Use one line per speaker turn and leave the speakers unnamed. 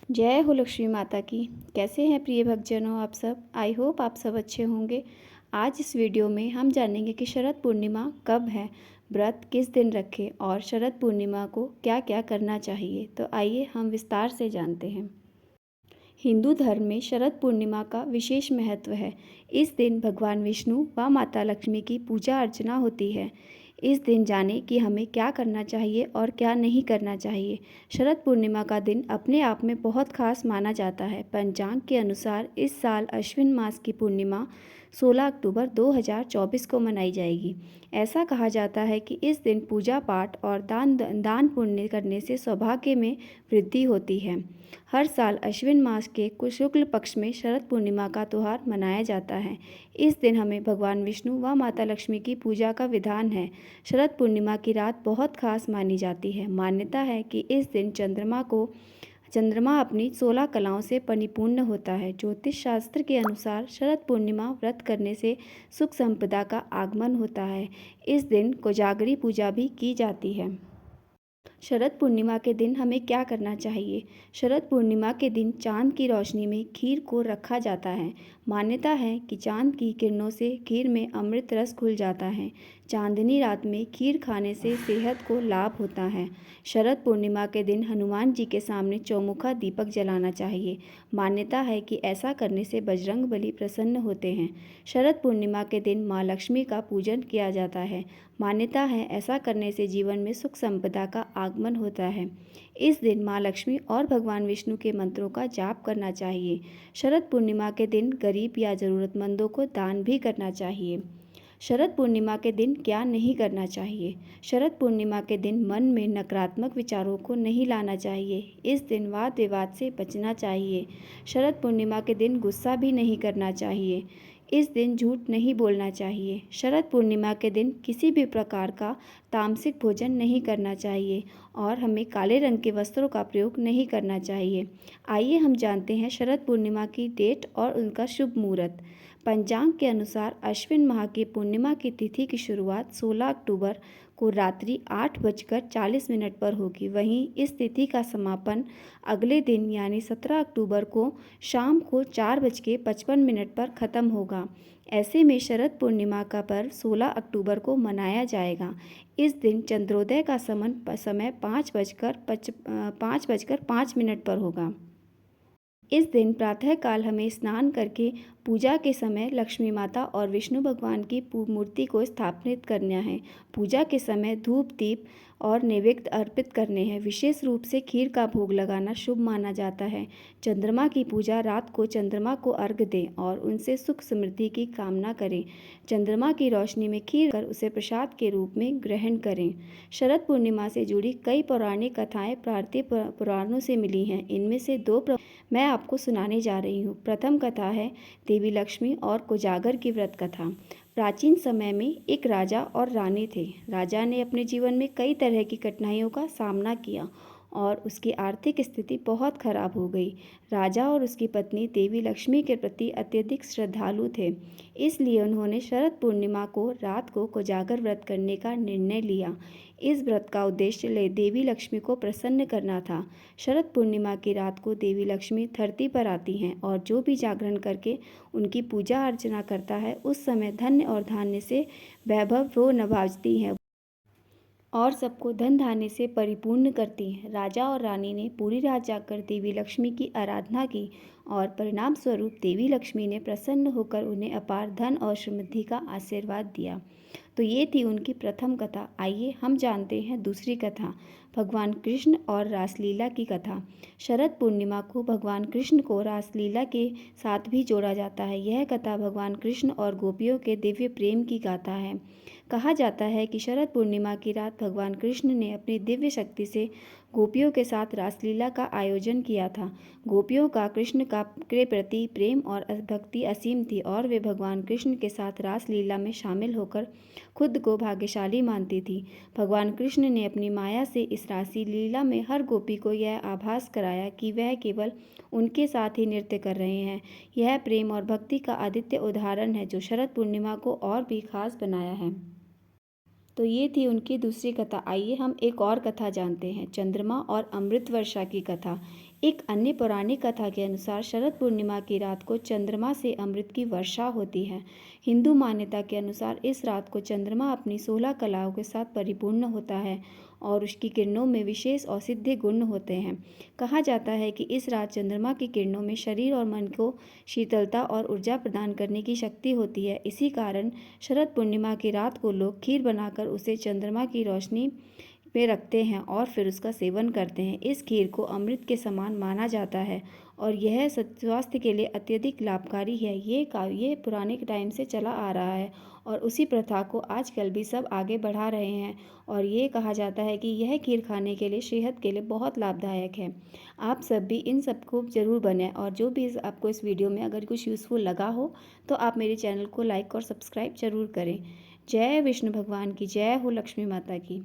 जय हो लक्ष्मी माता की। कैसे हैं प्रिय भक्तजनों आप सब। आई होप आप सब अच्छे होंगे। आज इस वीडियो में हम जानेंगे कि शरद पूर्णिमा कब है, व्रत किस दिन रखें और शरद पूर्णिमा को क्या क्या करना चाहिए। तो आइए हम विस्तार से जानते हैं। हिंदू धर्म में शरद पूर्णिमा का विशेष महत्व है। इस दिन भगवान विष्णु व माता लक्ष्मी की पूजा अर्चना होती है। इस दिन जाने कि हमें क्या करना चाहिए और क्या नहीं करना चाहिए। शरद पूर्णिमा का दिन अपने आप में बहुत खास माना जाता है। पंचांग के अनुसार इस साल अश्विन मास की पूर्णिमा 16 अक्टूबर 2024 को मनाई जाएगी। ऐसा कहा जाता है कि इस दिन पूजा पाठ और दान पुण्य करने से सौभाग्य में वृद्धि होती है। हर साल अश्विन मास के शुक्ल पक्ष में शरद पूर्णिमा का त्यौहार मनाया जाता है। इस दिन हमें भगवान विष्णु व माता लक्ष्मी की पूजा का विधान है। शरद पूर्णिमा की रात बहुत खास मानी जाती है। मान्यता है कि इस दिन चंद्रमा अपनी 16 कलाओं से परिपूर्ण होता है। ज्योतिष शास्त्र के अनुसार शरद पूर्णिमा व्रत करने से सुख संपदा का आगमन होता है। इस दिन कोजागरी पूजा भी की जाती है। शरद पूर्णिमा के दिन हमें क्या करना चाहिए। शरद पूर्णिमा के दिन चांद की रोशनी में खीर को रखा जाता है। मान्यता है कि चांद की किरणों से खीर में अमृत रस घुल जाता है। चांदनी रात में खीर खाने से सेहत को लाभ होता है। शरद पूर्णिमा के दिन हनुमान जी के सामने चौमुखा दीपक जलाना चाहिए। मान्यता है कि ऐसा करने से बजरंग बली प्रसन्न होते हैं। शरद पूर्णिमा के दिन माँ लक्ष्मी का पूजन किया जाता है। मान्यता है ऐसा करने से जीवन में सुख संपदा का आगमन होता है। इस दिन माँ लक्ष्मी और भगवान विष्णु के मंत्रों का जाप करना चाहिए। शरद पूर्णिमा के दिन गरीब या ज़रूरतमंदों को दान भी करना चाहिए। शरद पूर्णिमा के दिन क्या नहीं करना चाहिए। शरद पूर्णिमा के दिन मन में नकारात्मक विचारों को नहीं लाना चाहिए। इस दिन वाद विवाद से बचना चाहिए। शरद पूर्णिमा के दिन गुस्सा भी नहीं करना चाहिए। इस दिन झूठ नहीं बोलना चाहिए। शरद पूर्णिमा के दिन किसी भी प्रकार का तामसिक भोजन नहीं करना चाहिए और हमें काले रंग के वस्त्रों का प्रयोग नहीं करना चाहिए। आइए हम जानते हैं शरद पूर्णिमा की डेट और उनका शुभ मुहूर्त। पंचांग के अनुसार अश्विन माह की पूर्णिमा की तिथि की शुरुआत 16 अक्टूबर को रात्रि 8:40 पर होगी। वहीं इस तिथि का समापन अगले दिन यानी 17 अक्टूबर को शाम को 4:55 पर ख़त्म होगा। ऐसे में शरद पूर्णिमा का पर्व 16 अक्टूबर को मनाया जाएगा। इस दिन चंद्रोदय का समय 5:05 पर होगा। इस दिन प्रातःकाल हमें स्नान करके पूजा के समय लक्ष्मी माता और विष्णु भगवान की मूर्ति को स्थापित करना है। पूजा के समय धूप दीप और नैवेद्य अर्पित करने हैं। विशेष रूप से खीर का भोग लगाना शुभ माना जाता है। चंद्रमा की पूजा रात को चंद्रमा को अर्घ्य दें और उनसे सुख समृद्धि की कामना करें। चंद्रमा की रोशनी में खीर कर उसे प्रसाद के रूप में ग्रहण करें। शरद पूर्णिमा से जुड़ी कई पौराणिक कथाएं भारतीय पुराणों से मिली हैं। इनमें से दो मैं आपको सुनाने जा रही हूँ। प्रथम कथा है देवी लक्ष्मी और कोजागर की व्रत कथा। प्राचीन समय में एक राजा और रानी थे। राजा ने अपने जीवन में कई तरह की कठिनाइयों का सामना किया और उसकी आर्थिक स्थिति बहुत खराब हो गई। राजा और उसकी पत्नी देवी लक्ष्मी के प्रति अत्यधिक श्रद्धालु थे। इसलिए उन्होंने शरद पूर्णिमा को रात को कोजागर व्रत करने का निर्णय लिया। इस व्रत का उद्देश्य देवी लक्ष्मी को प्रसन्न करना था। शरद पूर्णिमा की रात को देवी लक्ष्मी धरती पर आती हैं और जो भी जागरण करके उनकी पूजा अर्चना करता है उस समय धन्य और धान्य से वैभव वो नवाजती हैं और सबको धन धान्य से परिपूर्ण करती हैं। राजा और रानी ने पूरी रात जागकर देवी लक्ष्मी की आराधना की और परिणाम स्वरूप देवी लक्ष्मी ने प्रसन्न होकर उन्हें अपार धन और समृद्धि का आशीर्वाद दिया। तो ये थी उनकी प्रथम कथा। आइए हम जानते हैं दूसरी कथा, भगवान कृष्ण और रासलीला की कथा। शरद पूर्णिमा को भगवान कृष्ण को रासलीला के साथ भी जोड़ा जाता है। यह कथा भगवान कृष्ण और गोपियों के दिव्य प्रेम की गाथा है। कहा जाता है कि शरद पूर्णिमा की रात भगवान कृष्ण ने अपनी दिव्य शक्ति से गोपियों के साथ रासलीला का आयोजन किया था। गोपियों का कृष्ण के प्रति प्रेम और भक्ति असीम थी और वे भगवान कृष्ण के साथ रासलीला में शामिल होकर खुद को भाग्यशाली मानती थी। भगवान कृष्ण ने अपनी माया से इस रासलीला में हर गोपी को यह आभास कराया कि वह केवल उनके साथ ही नृत्य कर रहे हैं। यह प्रेम और भक्ति का आदित्य उदाहरण है जो शरद पूर्णिमा को और भी खास बनाया है। तो ये थी उनकी दूसरी कथा। आइए हम एक और कथा जानते हैं, चंद्रमा और अमृत वर्षा की कथा। एक अन्य पौराणिक कथा के अनुसार शरद पूर्णिमा की रात को चंद्रमा से अमृत की वर्षा होती है। हिंदू मान्यता के अनुसार इस रात को चंद्रमा अपनी 16 कलाओं के साथ परिपूर्ण होता है और उसकी किरणों में विशेष औषधीय गुण होते हैं। कहा जाता है कि इस रात चंद्रमा की किरणों में शरीर और मन को शीतलता और ऊर्जा प्रदान करने की शक्ति होती है। इसी कारण शरद पूर्णिमा की रात को लोग खीर बनाकर उसे चंद्रमा की रोशनी पे रखते हैं और फिर उसका सेवन करते हैं। इस खीर को अमृत के समान माना जाता है और यह स्वास्थ्य के लिए अत्यधिक लाभकारी है। ये पुराने टाइम से चला आ रहा है और उसी प्रथा को आजकल भी सब आगे बढ़ा रहे हैं और ये कहा जाता है कि यह खीर खाने के लिए सेहत के लिए बहुत लाभदायक है। आप सब भी इन सबको ज़रूर बनाएं और जो भी आपको इस वीडियो में अगर कुछ यूज़फुल लगा हो तो आप मेरे चैनल को लाइक और सब्सक्राइब ज़रूर करें। जय विष्णु भगवान की जय हो, लक्ष्मी माता की।